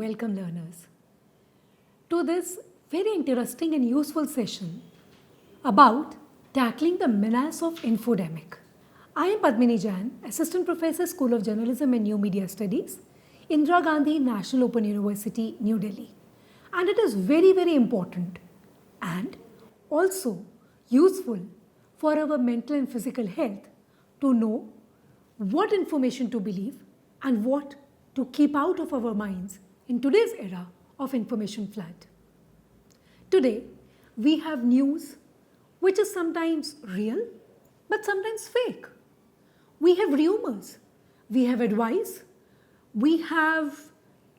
welcome learners to this very interesting and useful session about tackling the menace of infodemic. I am Padmini Jain, Assistant Professor, School of Journalism and New Media Studies, Indira Gandhi National Open University, New Delhi. And it is very, very important and also useful for our mental and physical health to know what information to believe and what to keep out of our minds in today's era of information flood. Today, we have news which is sometimes real but sometimes fake. We have rumors, we have advice, we have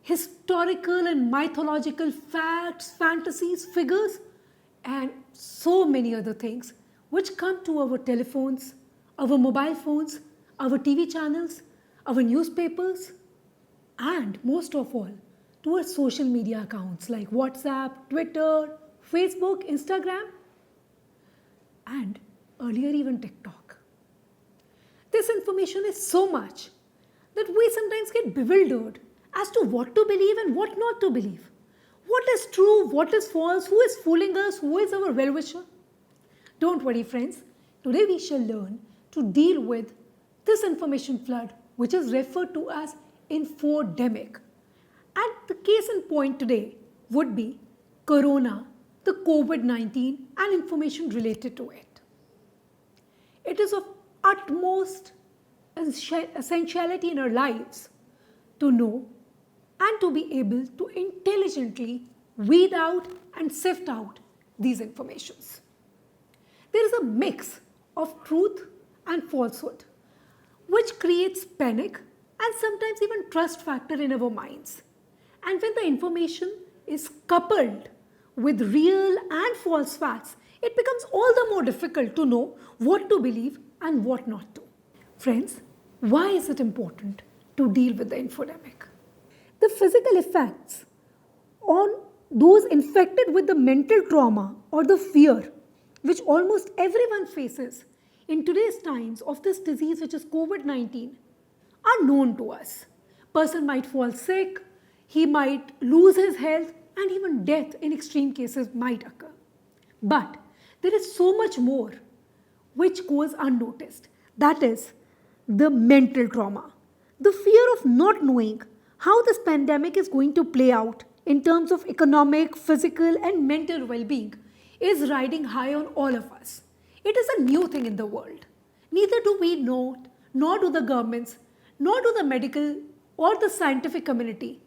historical and mythological facts, fantasies, figures, and so many other things which come to our telephones, our mobile phones, our TV channels, our newspapers, and most of all, to our social media accounts like WhatsApp, Twitter, Facebook, Instagram, and earlier even TikTok. This information is so much that we sometimes get bewildered as to what to believe and what not to believe. What is true, what is false, who is fooling us, who is our well-wisher? Don't worry friends, today we shall learn to deal with this information flood which is referred to as infodemic. And the case in point today would be Corona, the COVID-19 and information related to it. It is of utmost essentiality in our lives to know and to be able to intelligently weed out and sift out these informations. There is a mix of truth and falsehood which creates panic and sometimes even trust factor in our minds. And when the information is coupled with real and false facts, it becomes all the more difficult to know what to believe and what not to. Friends, why is it important to deal with the infodemic? The physical effects on those infected with the mental trauma or the fear which almost everyone faces in today's times of this disease which is COVID-19 are known to us. Person might fall sick, he might lose his health, and even death in extreme cases might occur. But there is so much more which goes unnoticed. That is the mental trauma. The fear of not knowing how this pandemic is going to play out in terms of economic, physical, and mental well-being is riding high on all of us. It is a new thing in the world. Neither do we know, nor do the governments, nor do the medical or the scientific community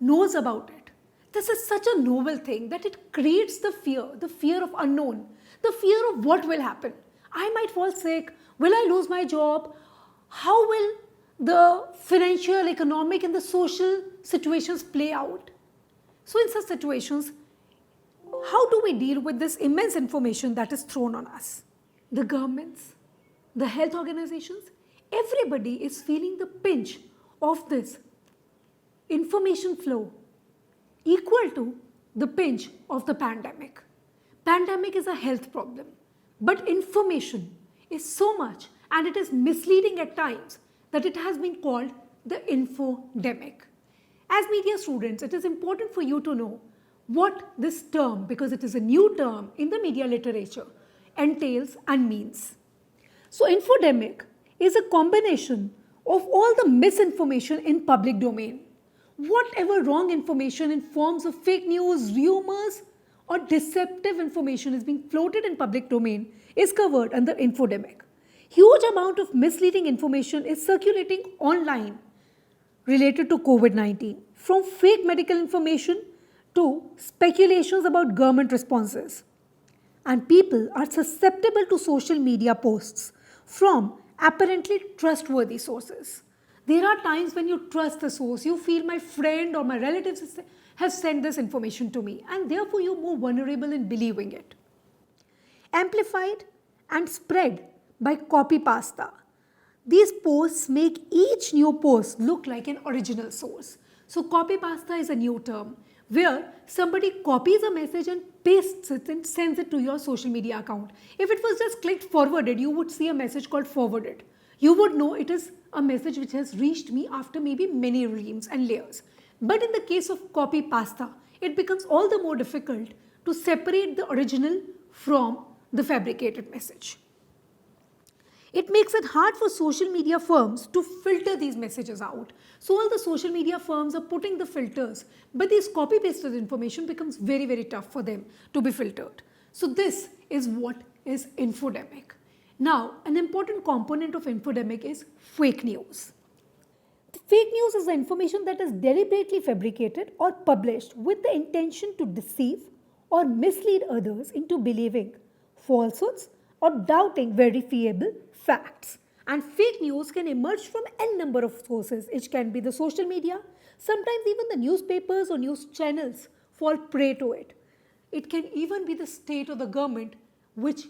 knows about it. This is such a novel thing that it creates the fear of unknown, the fear of what will happen. I might fall sick, will I lose my job? How will the financial, economic and the social situations play out? So in such situations, how do we deal with this immense information that is thrown on us? The governments, the health organizations, everybody is feeling the pinch of this information flow equal to the pinch of the pandemic. Pandemic is a health problem, but information is so much and it is misleading at times that it has been called the infodemic. As media students, it is important for you to know what this term, because it is a new term in the media literature, entails and means. So infodemic is a combination of all the misinformation in public domain. Whatever wrong information in forms of fake news, rumors or deceptive information is being floated in public domain is covered under infodemic. Huge amount of misleading information is circulating online related to COVID-19, from fake medical information to speculations about government responses. And people are susceptible to social media posts from apparently trustworthy sources. There are times when you trust the source, you feel my friend or my relatives have sent this information to me, and therefore you're more vulnerable in believing it. Amplified and spread by copy pasta. These posts make each new post look like an original source. So copy pasta is a new term where somebody copies a message and pastes it and sends it to your social media account. If it was just clicked forwarded, you would see a message called forwarded. You would know it is a message which has reached me after maybe many reams and layers. But in the case of copy pasta, it becomes all the more difficult to separate the original from the fabricated message. It makes it hard for social media firms to filter these messages out. So all the social media firms are putting the filters, but these copy-pasted information becomes very, very tough for them to be filtered. So this is what is infodemic. Now, an important component of infodemic is fake news. The fake news is the information that is deliberately fabricated or published with the intention to deceive or mislead others into believing falsehoods or doubting verifiable facts. And fake news can emerge from n number of sources. It can be the social media, sometimes even the newspapers or news channels fall prey to it. It can even be the state or the government which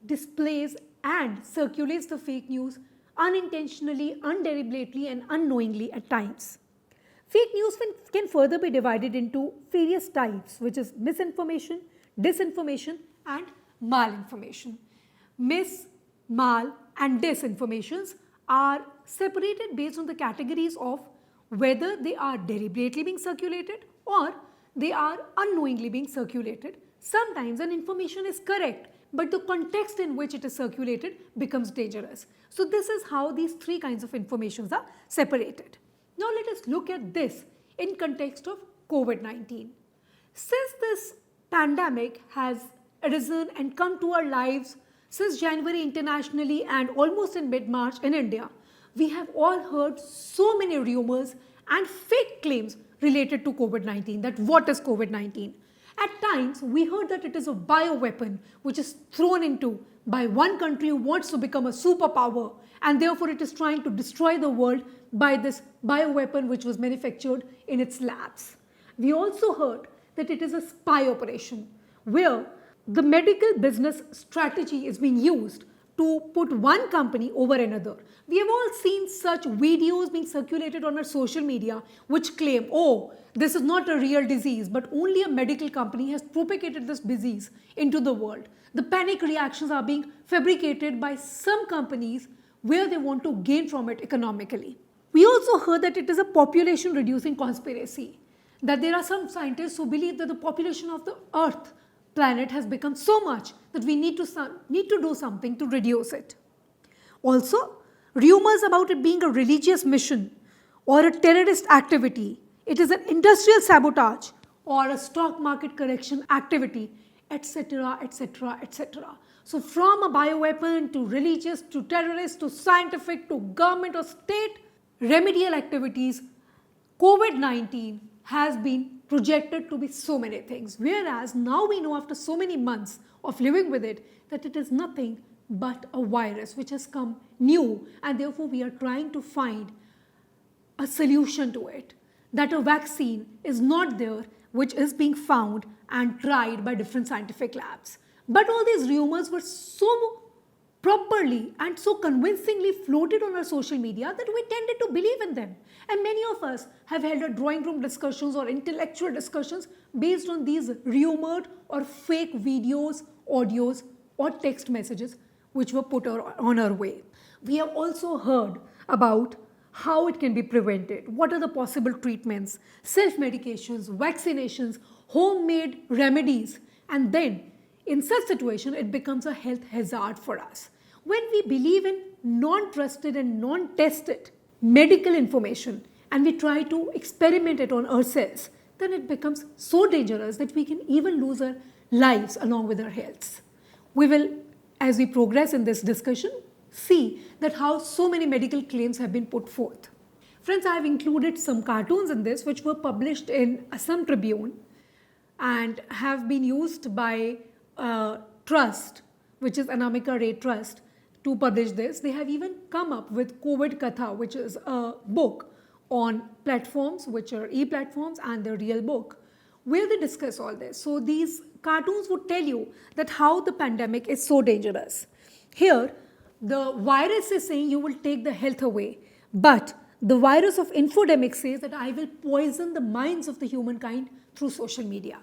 displays and circulates the fake news unintentionally, undeliberately and unknowingly at times. Fake news can further be divided into various types, which is misinformation, disinformation and malinformation. Mis, mal and disinformations are separated based on the categories of whether they are deliberately being circulated or they are unknowingly being circulated. Sometimes an information is correct, but the context in which it is circulated becomes dangerous. So this is how these three kinds of informations are separated. Now let us look at this in context of COVID-19. Since this pandemic has arisen and come to our lives since January internationally and almost in mid-March in India, we have all heard so many rumors and fake claims related to COVID-19, that what is COVID-19? At times, we heard that it is a bioweapon which is thrown into by one country who wants to become a superpower, and therefore it is trying to destroy the world by this bioweapon which was manufactured in its labs. We also heard that it is a spy operation where the medical business strategy is being used to put one company over another. We have all seen such videos being circulated on our social media which claim, oh, this is not a real disease, but only a medical company has propagated this disease into the world. The panic reactions are being fabricated by some companies where they want to gain from it economically. We also heard that it is a population reducing conspiracy, that there are some scientists who believe that the population of the Earth planet has become so much that we need to do something to reduce it. Also, rumors about it being a religious mission or a terrorist activity, it is an industrial sabotage or a stock market correction activity, etc., etc., etc. So from a bioweapon to religious to terrorist to scientific to government or state remedial activities, COVID-19 has been projected to be so many things, whereas now we know after so many months of living with it that it is nothing but a virus which has come new, and therefore we are trying to find a solution to it, that a vaccine is not there which is being found and tried by different scientific labs. But all these rumors were so properly and so convincingly floated on our social media that we tended to believe in them. And many of us have held a drawing room discussions or intellectual discussions based on these rumored or fake videos, audios or text messages which were put on our way. We have also heard about how it can be prevented, what are the possible treatments, self-medications, vaccinations, homemade remedies, and then in such situation it becomes a health hazard for us. When we believe in non-trusted and non-tested medical information and we try to experiment it on ourselves, then it becomes so dangerous that we can even lose our lives along with our health. We will, as we progress in this discussion, see that how so many medical claims have been put forth. Friends, I have included some cartoons in this which were published in Assam Tribune and have been used by Trust, which is Anamika Ray Trust, to publish this. They have even come up with COVID Katha, which is a book on platforms which are e-platforms and the real book, where they discuss all this. So these cartoons would tell you that how the pandemic is so dangerous. Here, the virus is saying you will take the health away, but the virus of infodemic says that I will poison the minds of the humankind through social media.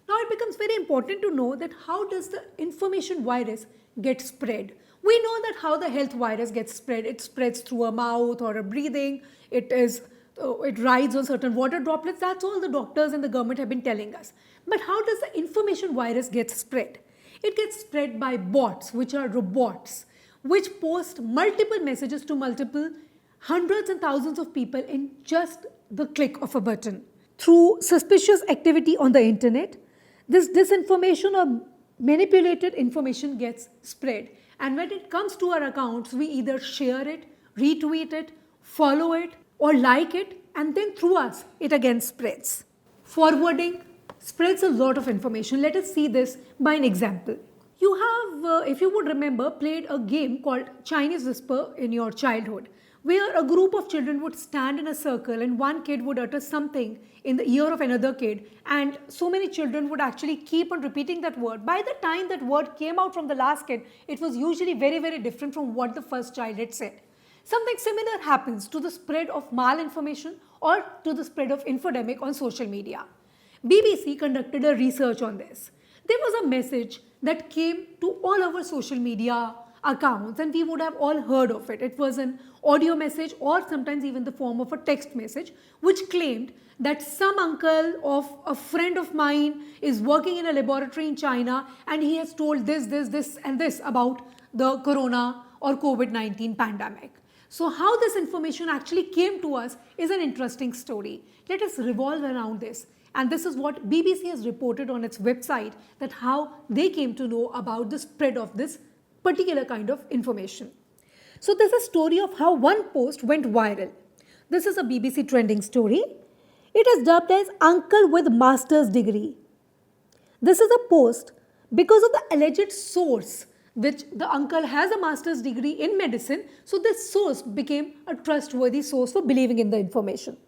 Now it becomes very important to know that how does the information virus get spread. We know that how the health virus gets spread. It spreads through a mouth or a breathing. It is it rides on certain water droplets. That's all the doctors and the government have been telling us. But how does the information virus get spread? It gets spread by bots, which are robots, which post multiple messages to multiple hundreds and thousands of people in just the click of a button. Through suspicious activity on the internet, this disinformation or manipulated information gets spread. And when it comes to our accounts, we either share it, retweet it, follow it, or like it, and then through us, it again spreads. Forwarding spreads a lot of information. Let us see this by an example. You have, if you would remember, played a game called Chinese Whisper in your childhood, where a group of children would stand in a circle and one kid would utter something in the ear of another kid, and so many children would actually keep on repeating that word. By the time that word came out from the last kid, it was usually very, very different from what the first child had said. Something similar happens to the spread of malinformation or to the spread of infodemic on social media. BBC conducted a research on this. There was a message that came to all our social media accounts, and we would have all heard of it. It was an audio message or sometimes even the form of a text message, which claimed that some uncle of a friend of mine is working in a laboratory in China and he has told this and this about the corona or COVID-19 pandemic. So how this information actually came to us is an interesting story. Let us revolve around this. And this is what BBC has reported on its website, that how they came to know about the spread of this particular kind of information. So this is a story of how one post went viral. This is a BBC trending story. It is dubbed as Uncle with Master's Degree. This is a post because of the alleged source, which the uncle has a master's degree in medicine. So this source became a trustworthy source for believing in the information.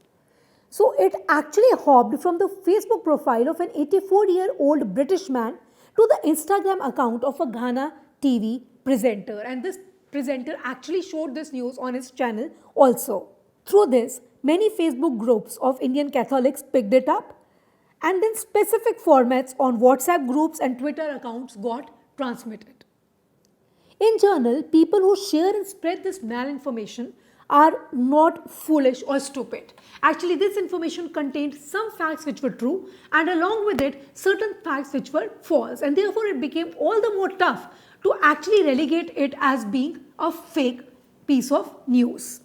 So it actually hopped from the Facebook profile of an 84-year-old British man to the Instagram account of a Ghana TV presenter, and this presenter actually showed this news on his channel also. Through this, many Facebook groups of Indian Catholics picked it up, and then specific formats on WhatsApp groups and Twitter accounts got transmitted. In general, people who share and spread this malinformation are not foolish or stupid. Actually, this information contained some facts which were true, and along with it, certain facts which were false, and therefore it became all the more tough to actually relegate it as being a fake piece of news.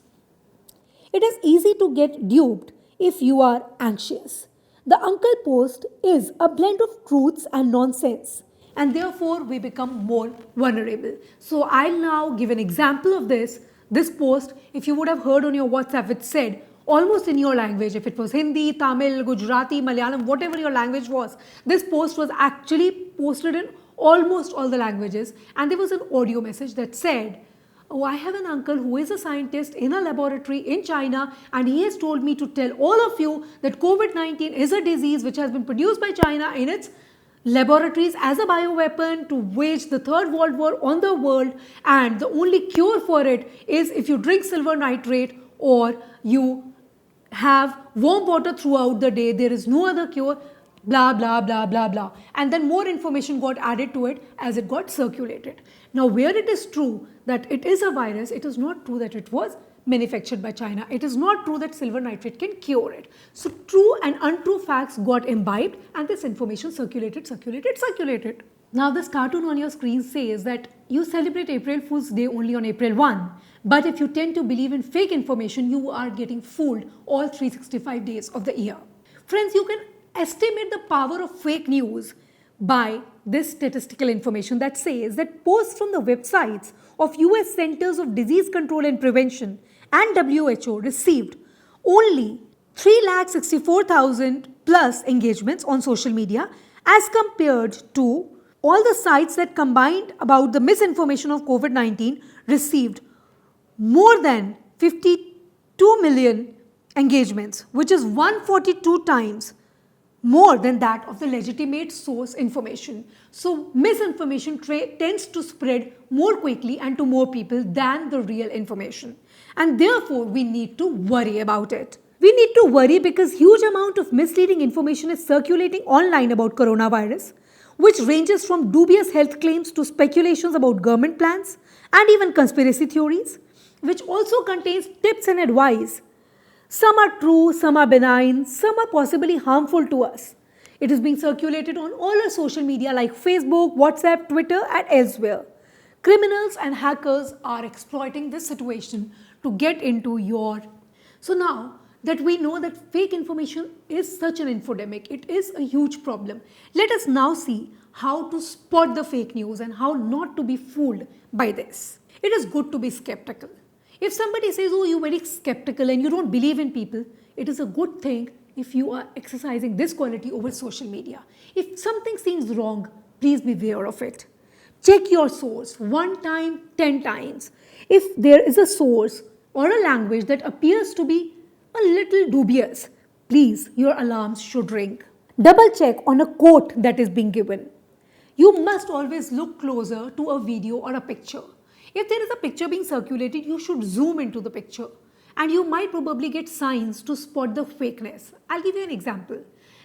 It is easy to get duped if you are anxious. The uncle post is a blend of truths and nonsense, and therefore we become more vulnerable. So I'll now give an example of this. This post, if you would have heard on your WhatsApp, it said almost in your language, if it was Hindi, Tamil, Gujarati, Malayalam, whatever your language was, this post was actually posted in almost all the languages, and there was an audio message that said, "Oh, I have an uncle who is a scientist in a laboratory in China, and he has told me to tell all of you that COVID-19 is a disease which has been produced by China in its laboratories as a bioweapon to wage the third world war on the world, and the only cure for it is if you drink silver nitrate or you have warm water throughout the day. There is no other cure, blah, blah, blah, blah, blah." And then more information got added to it as it got circulated. Now, where it is true that it is a virus, it is not true that it was manufactured by China. It is not true that silver nitrate can cure it. So true and untrue facts got imbibed, and this information circulated. Now this cartoon on your screen says that you celebrate April Fool's Day only on April 1. But if you tend to believe in fake information, you are getting fooled all 365 days of the year. Friends, you can estimate the power of fake news by this statistical information that says that posts from the websites of US Centers of Disease Control and Prevention and WHO received only 3,64,000 plus engagements on social media as compared to all the sites that combined about the misinformation of COVID-19 received more than 52 million engagements, which is 142 times more than that of the legitimate source information. So misinformation tends to spread more quickly and to more people than the real information. And therefore, we need to worry about it. We need to worry because huge amount of misleading information is circulating online about coronavirus, which ranges from dubious health claims to speculations about government plans and even conspiracy theories, which also contains tips and advice Some are true, some are benign, some are possibly harmful to us. It is being circulated on all our social media like Facebook, WhatsApp, Twitter and elsewhere. Criminals and hackers are exploiting this situation to get into your... So now that we know that fake information is such an infodemic, it is a huge problem. Let us now see how to spot the fake news and how not to be fooled by this. It is good to be skeptical. If somebody says, oh, you're very skeptical and you don't believe in people, it is a good thing if you are exercising this quality over social media. If something seems wrong, please be aware of it. Check your source 1 time, 10 times. If there is a source or a language that appears to be a little dubious, please, your alarms should ring. Double check on a quote that is being given. You must always look closer to a video or a picture. If there is a picture being circulated, you should zoom into the picture and you might probably get signs to spot the fakeness. I'll give you an example.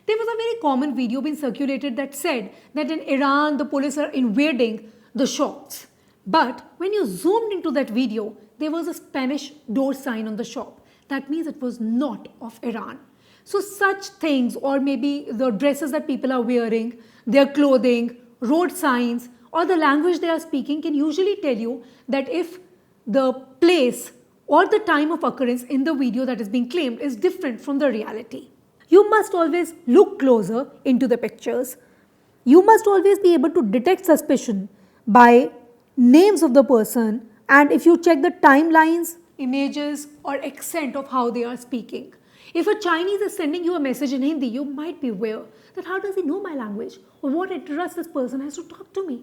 There was a very common video being circulated that said that in Iran, the police are invading the shops. But when you zoomed into that video, there was a Spanish door sign on the shop. That means it was not of Iran. So such things, or maybe the dresses that people are wearing, their clothing, road signs, or the language they are speaking can usually tell you that if the place or the time of occurrence in the video that is being claimed is different from the reality. You must always look closer into the pictures. You must always be able to detect suspicion by names of the person, and if you check the timelines, images or accent of how they are speaking. If a Chinese is sending you a message in Hindi, you might be aware that how does he know my language or what interest this person has to talk to me.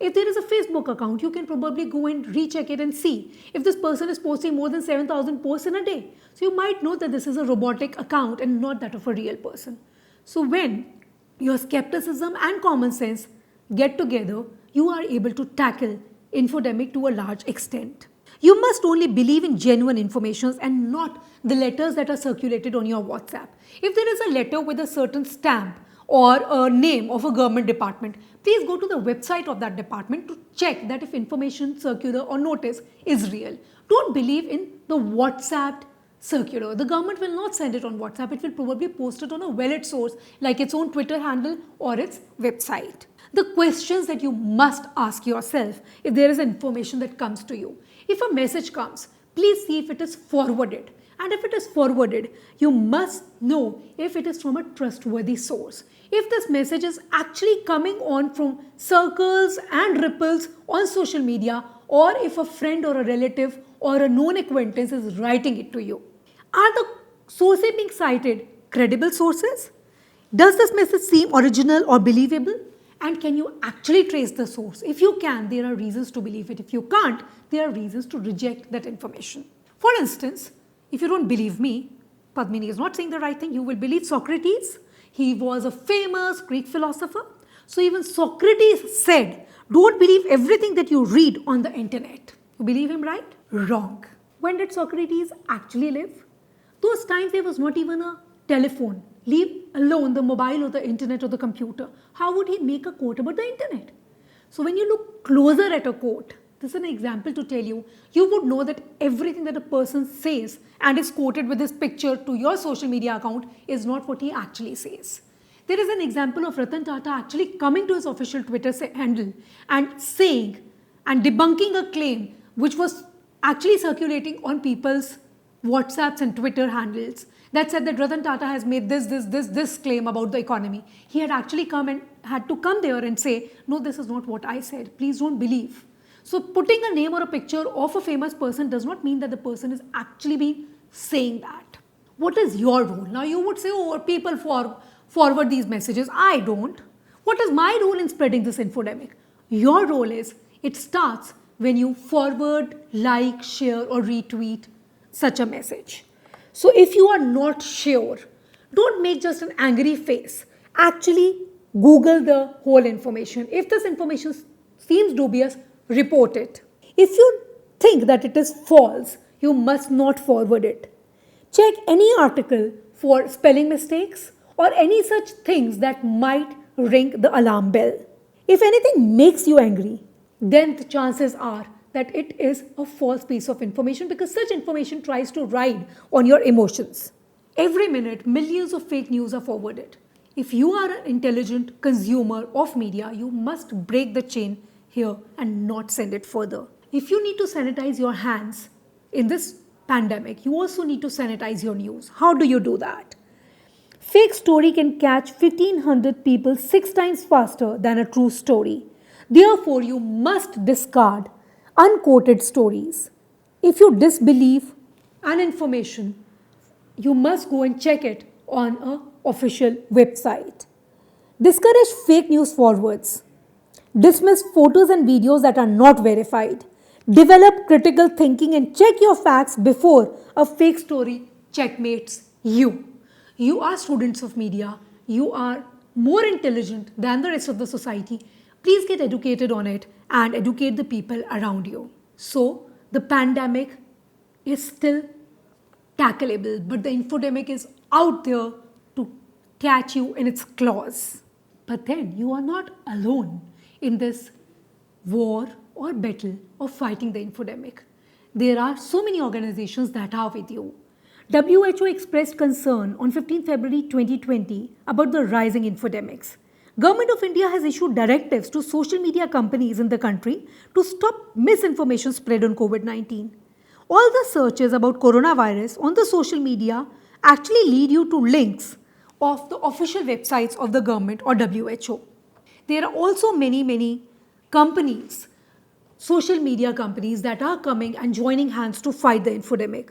If there is a Facebook account, you can probably go and recheck it and see if this person is posting more than 7,000 posts in a day. So you might know that this is a robotic account and not that of a real person. So when your skepticism and common sense get together, you are able to tackle infodemic to a large extent. You must only believe in genuine information and not the letters that are circulated on your WhatsApp. If there is a letter with a certain stamp or a name of a government department, please go to the website of that department to check that if information, circular or notice is real. Don't believe in the WhatsApp circular. The government will not send it on WhatsApp. It will probably post it on a valid source like its own Twitter handle or its website. The questions that you must ask yourself if there is information that comes to you. If a message comes, please see if it is forwarded. And if it is forwarded, you must know if it is from a trustworthy source. If this message is actually coming on from circles and ripples on social media, or if a friend or a relative or a known acquaintance is writing it to you. Are the sources being cited credible sources? Does this message seem original or believable? And can you actually trace the source? If you can, there are reasons to believe it. If you can't, there are reasons to reject that information. For instance, if you don't believe me, Padmini is not saying the right thing, you will believe Socrates. He was a famous Greek philosopher. So even Socrates said, don't believe everything that you read on the internet. You believe him, right? Wrong. When did Socrates actually live? Those times there was not even a telephone. Leave alone the mobile or the internet or the computer. How would he make a quote about the internet? So when you look closer at a quote, this is an example to tell you, you would know that everything that a person says and is quoted with his picture to your social media account is not what he actually says. There is an example of Ratan Tata actually coming to his official Twitter handle and saying and debunking a claim which was actually circulating on people's WhatsApps and Twitter handles that said that Ratan Tata has made this claim about the economy. He had actually had to come there and say, no, this is not what I said. Please don't believe. So putting a name or a picture of a famous person does not mean that the person is actually saying that. What is your role? Now you would say, oh, people forward these messages. I don't. What is my role in spreading this infodemic? Your role is, it starts when you forward, like, share or retweet such a message. So if you are not sure, don't make just an angry face. Actually, Google the whole information. If this information seems dubious, report it. If you think that it is false, you must not forward it. Check any article for spelling mistakes or any such things that might ring the alarm bell. If anything makes you angry, then the chances are that it is a false piece of information because such information tries to ride on your emotions. Every minute, millions of fake news are forwarded. If you are an intelligent consumer of media, you must break the chain here and not send it further. If you need to sanitize your hands in this pandemic, you also need to sanitize your news. How do you do that? Fake story can catch 1500 people 6 times faster than a true story. Therefore, you must discard unquoted stories. If you disbelieve an information, you must go and check it on an official website. Discourage fake news forwards. Dismiss photos and videos that are not verified. Develop critical thinking and check your facts before a fake story checkmates you. You are students of media. You are more intelligent than the rest of the society. Please get educated on it and educate the people around you. So, the pandemic is still tackleable, but the infodemic is out there to catch you in its claws. But then you are not alone in this war or battle of fighting the infodemic. There are so many organizations that are with you. WHO expressed concern on 15 February 2020 about the rising infodemics. Government of India has issued directives to social media companies in the country to stop misinformation spread on COVID-19. All the searches about coronavirus on the social media actually lead you to links of the official websites of the government or WHO. There are also many companies, social media companies that are coming and joining hands to fight the infodemic.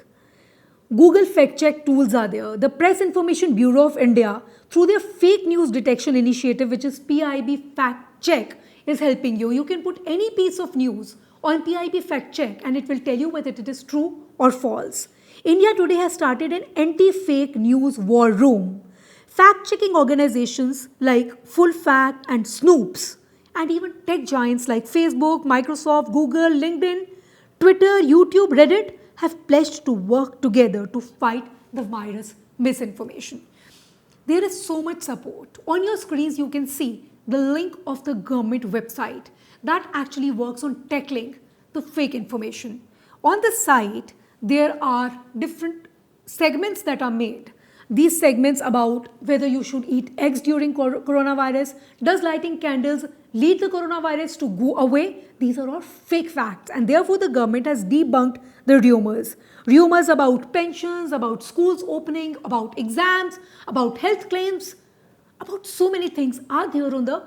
Google fact check tools are there. The Press Information Bureau of India, through their fake news detection initiative, which is PIB fact check, is helping you. You can put any piece of news on PIB fact check and it will tell you whether it is true or false. India today has started an anti-fake news war room. Fact-checking organizations like Full Fact and Snoops, and even tech giants like Facebook, Microsoft, Google, LinkedIn, Twitter, YouTube, Reddit have pledged to work together to fight the virus misinformation. There is so much support. On your screens, you can see the link of the government website that actually works on tackling the fake information. On the site, there are different segments that are made. These segments about whether you should eat eggs during coronavirus, does lighting candles lead the coronavirus to go away? These are all fake facts, and therefore the government has debunked the rumors. Rumors about pensions, about schools opening, about exams, about health claims, about so many things are there on the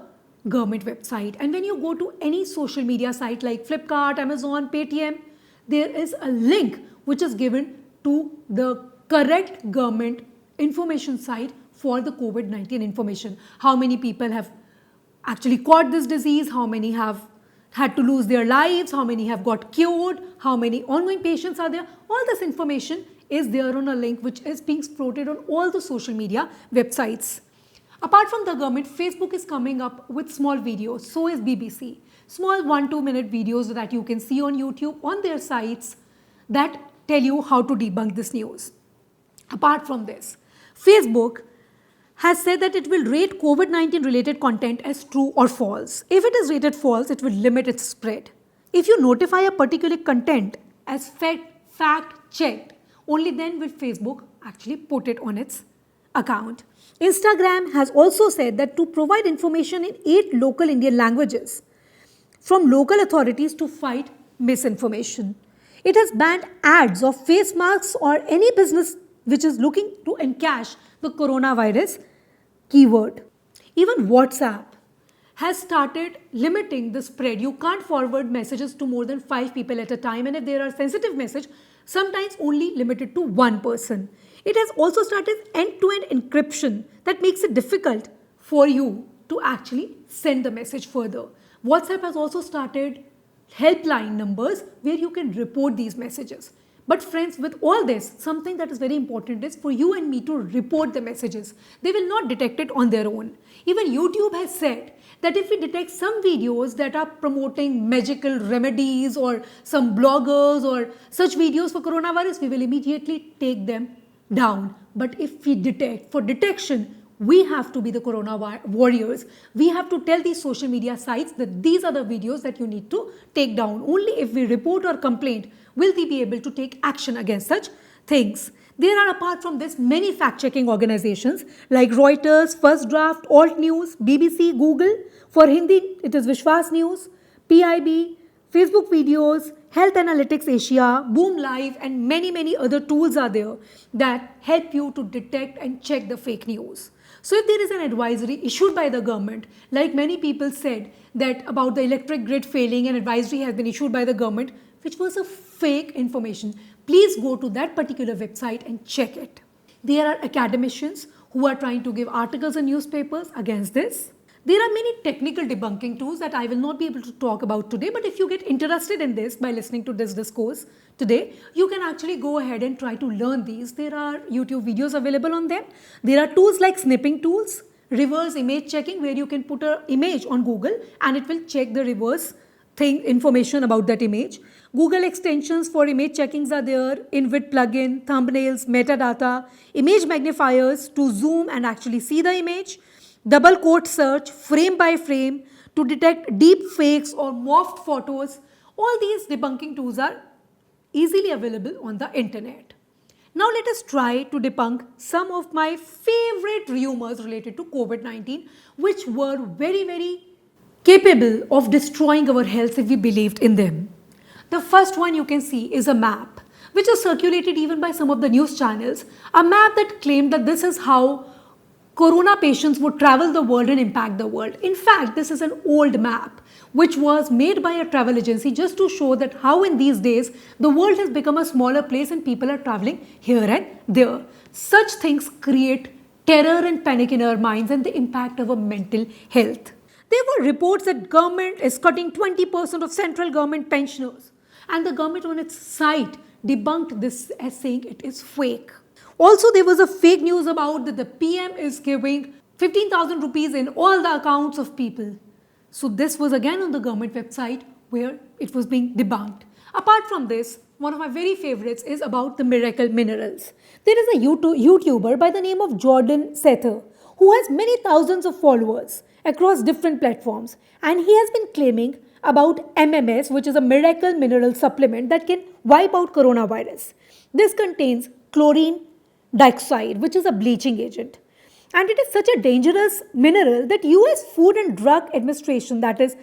government website. And when you go to any social media site like Flipkart, Amazon, Paytm, there is a link which is given to the correct government information site for the COVID-19 information. How many people have actually caught this disease, how many have had to lose their lives, how many have got cured, how many ongoing patients are there. All this information is there on a link which is being floated on all the social media websites. Apart from the government, Facebook is coming up with small videos, so is BBC. Small 1-2 minute videos that you can see on YouTube on their sites that tell you how to debunk this news. Apart from this, Facebook has said that it will rate COVID-19 related content as true or false. If it is rated false, it will limit its spread. If you notify a particular content as fact checked, only then will Facebook actually put it on its account. Instagram has also said that to provide information in 8 local Indian languages from local authorities to fight misinformation. It has banned ads of face masks or any business which is looking to encash the coronavirus keyword. Even WhatsApp has started limiting the spread. You can't forward messages to more than 5 people at a time, and if there are sensitive messages, sometimes only limited to 1 person. It has also started end-to-end encryption that makes it difficult for you to actually send the message further. WhatsApp has also started helpline numbers where you can report these messages. But friends, with all this, something that is very important is for you and me to report the messages. They will not detect it on their own. Even YouTube has said that if we detect some videos that are promoting magical remedies or some bloggers or such videos for coronavirus, we will immediately take them down. But if we detect, for detection, We have to be the corona warriors. We have to tell these social media sites that these are the videos that you need to take down. Only if we report or complain will we be able to take action against such things. There are, apart from this, many fact-checking organizations like Reuters, First Draft, Alt News, BBC, Google. For Hindi, it is Vishwas News, PIB, Facebook Videos, Health Analytics Asia, Boom Live, and many other tools are there that help you to detect and check the fake news. So if there is an advisory issued by the government, like many people said that about the electric grid failing, an advisory has been issued by the government, which was a fake information, please go to that particular website and check it. There are academicians who are trying to give articles in newspapers against this. There are many technical debunking tools that I will not be able to talk about today, but if you get interested in this by listening to this discourse today, you can actually go ahead and try to learn these. There are YouTube videos available on them. There are tools like snipping tools, reverse image checking, where you can put an image on Google and it will check the reverse information about that image. Google extensions for image checkings are there, Invid plugin, thumbnails, metadata, image magnifiers to zoom and actually see the image, double quote search, frame by frame to detect deep fakes or morphed photos. All these debunking tools are easily available on the internet. Now let us try to debunk some of my favorite rumors related to COVID-19, which were very capable of destroying our health if we believed in them. The first one you can see is a map, which is circulated even by some of the news channels, a map that claimed that this is how corona patients would travel the world and impact the world. In fact, this is an old map which was made by a travel agency just to show that how in these days the world has become a smaller place and people are traveling here and there. Such things create terror and panic in our minds and they impact our mental health. There were reports that government is cutting 20% of central government pensioners, and the government on its site debunked this as saying it is fake. Also, there was a fake news about that the PM is giving 15,000 rupees in all the accounts of people. So this was again on the government website where it was being debunked. Apart from this, one of my very favorites is about the miracle minerals. There is a YouTuber by the name of Jordan Sether who has many thousands of followers across different platforms, and he has been claiming about MMS, which is a miracle mineral supplement that can wipe out coronavirus. This contains chlorine dioxide, which is a bleaching agent. And it is such a dangerous mineral that US Food and Drug Administration, that is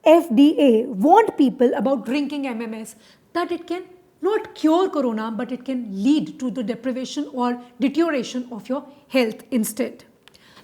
FDA, warned people about drinking MMS, that it can not cure corona, but it can lead to the deprivation or deterioration of your health instead.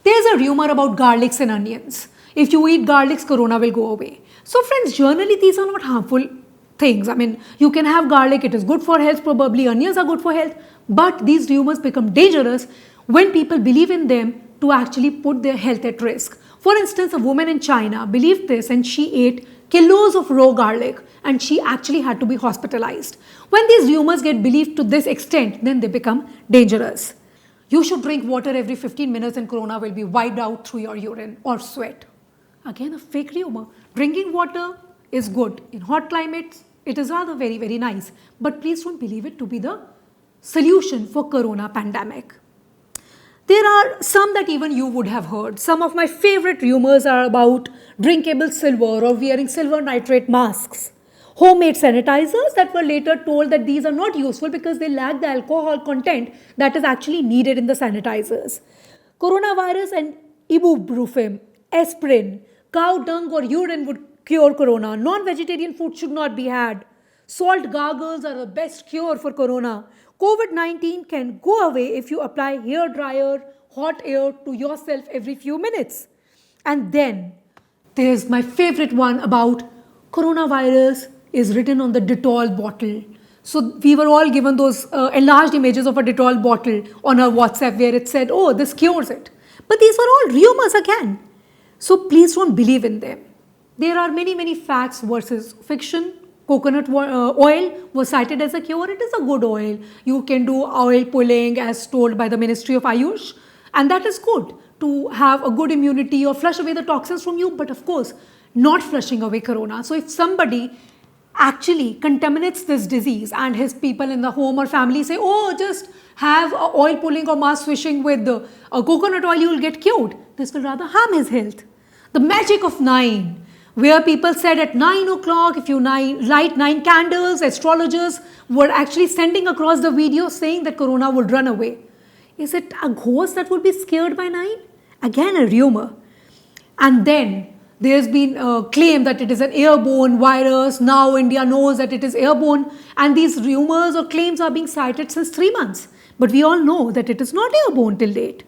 There's a rumor about garlics and onions. If you eat garlics, corona will go away. So friends, generally these are not harmful things. I mean, you can have garlic, it is good for health, probably onions are good for health, but these rumors become dangerous when people believe in them to actually put their health at risk. For instance, a woman in China believed this and she ate kilos of raw garlic and she actually had to be hospitalized. When these rumors get believed to this extent, then they become dangerous. You should drink water every 15 minutes and corona will be wiped out through your urine or sweat. Again, a fake rumor. Drinking water is good. In hot climates, it is rather very nice. But please don't believe it to be the solution for corona pandemic. There are some that even you would have heard. Some of my favorite rumors are about drinkable silver or wearing silver nitrate masks. Homemade sanitizers that were later told that these are not useful because they lack the alcohol content that is actually needed in the sanitizers. Coronavirus and ibuprofen, aspirin, cow dung or urine would cure corona. Non-vegetarian food should not be had. Salt gargles are the best cure for corona. COVID-19 can go away if you apply hair dryer, hot air to yourself every few minutes. And then there's my favorite one about coronavirus is written on the Dettol bottle. So we were all given those enlarged images of a Dettol bottle on our WhatsApp where it said, oh, this cures it. But these were all rumors again. So please don't believe in them. There are many facts versus fiction. Coconut oil was cited as a cure. It is a good oil. You can do oil pulling as told by the Ministry of Ayush. And that is good to have a good immunity or flush away the toxins from you. But of course, not flushing away corona. So if somebody actually contaminates this disease, and his people in the home or family say, oh, just have a oil pulling or mask wishing with a coconut oil, you will get cured. This will rather harm his health. The magic of 9, where people said at 9 o'clock, if you light 9 candles, astrologers were actually sending across the video saying that corona would run away. Is it a ghost that would be scared by 9? Again, a rumor. And then there's been a claim that it is an airborne virus. Now India knows that it is airborne, and these rumors or claims are being cited since 3 months. But we all know that it is not airborne till date.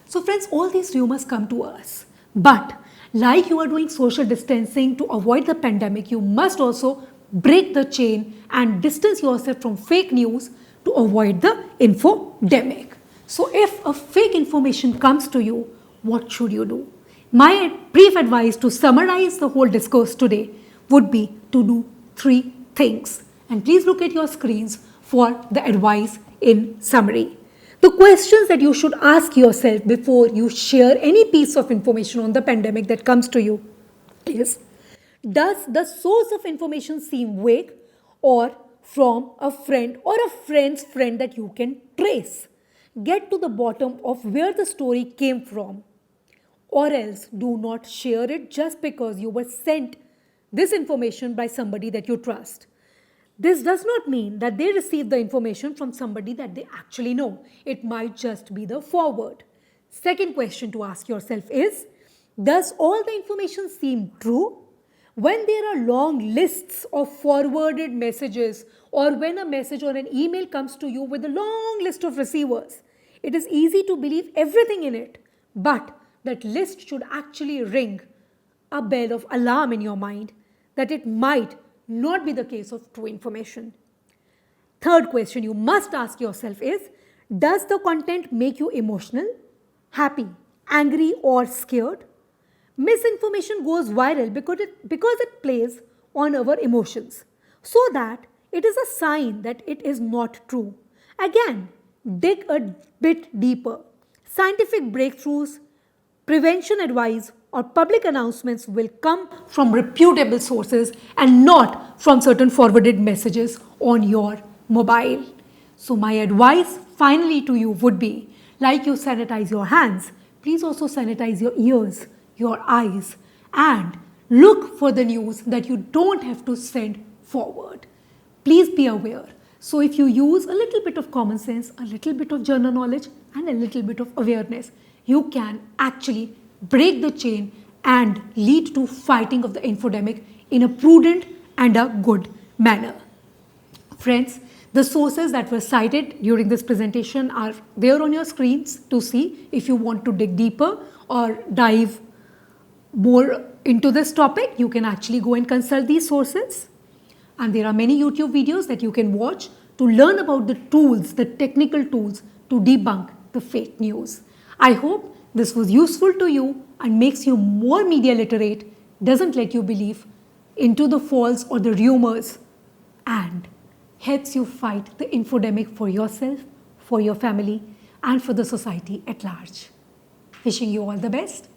So friends, all these rumors come to us. But like you are doing social distancing to avoid the pandemic, you must also break the chain and distance yourself from fake news to avoid the infodemic. So if a fake information comes to you, what should you do? My brief advice to summarize the whole discourse today would be to do 3 things. And please look at your screens for the advice in summary. The questions that you should ask yourself before you share any piece of information on the pandemic that comes to you is, does the source of information seem vague or from a friend or a friend's friend that you can trace? Get to the bottom of where the story came from, or else do not share it just because you were sent this information by somebody that you trust. This does not mean that they received the information from somebody that they actually know. It might just be the forward. Second question to ask yourself is, does all the information seem true? When there are long lists of forwarded messages, or when a message or an email comes to you with a long list of receivers, it is easy to believe everything in it, but that list should actually ring a bell of alarm in your mind that it might not be the case of true information. Third question you must ask yourself is, does the content make you emotional, happy, angry, or scared? Misinformation goes viral because it plays on our emotions, so that it is a sign that it is not true. Again, dig a bit deeper. Scientific breakthroughs, prevention advice, or public announcements will come from reputable sources and not from certain forwarded messages on your mobile. So my advice finally to you would be, like you sanitize your hands, please also sanitize your ears, your eyes, and look for the news that you don't have to send forward. Please be aware. So if you use a little bit of common sense, a little bit of general knowledge, and a little bit of awareness, you can actually break the chain and lead to fighting of the infodemic in a prudent and a good manner. Friends, the sources that were cited during this presentation are there on your screens to see if you want to dig deeper or dive more into this topic. You can actually go and consult these sources. And there are many YouTube videos that you can watch to learn about the tools, the technical tools to debunk the fake news. I hope this was useful to you and makes you more media literate, doesn't let you believe into the false or the rumors, and helps you fight the infodemic for yourself, for your family, and for the society at large. Wishing you all the best.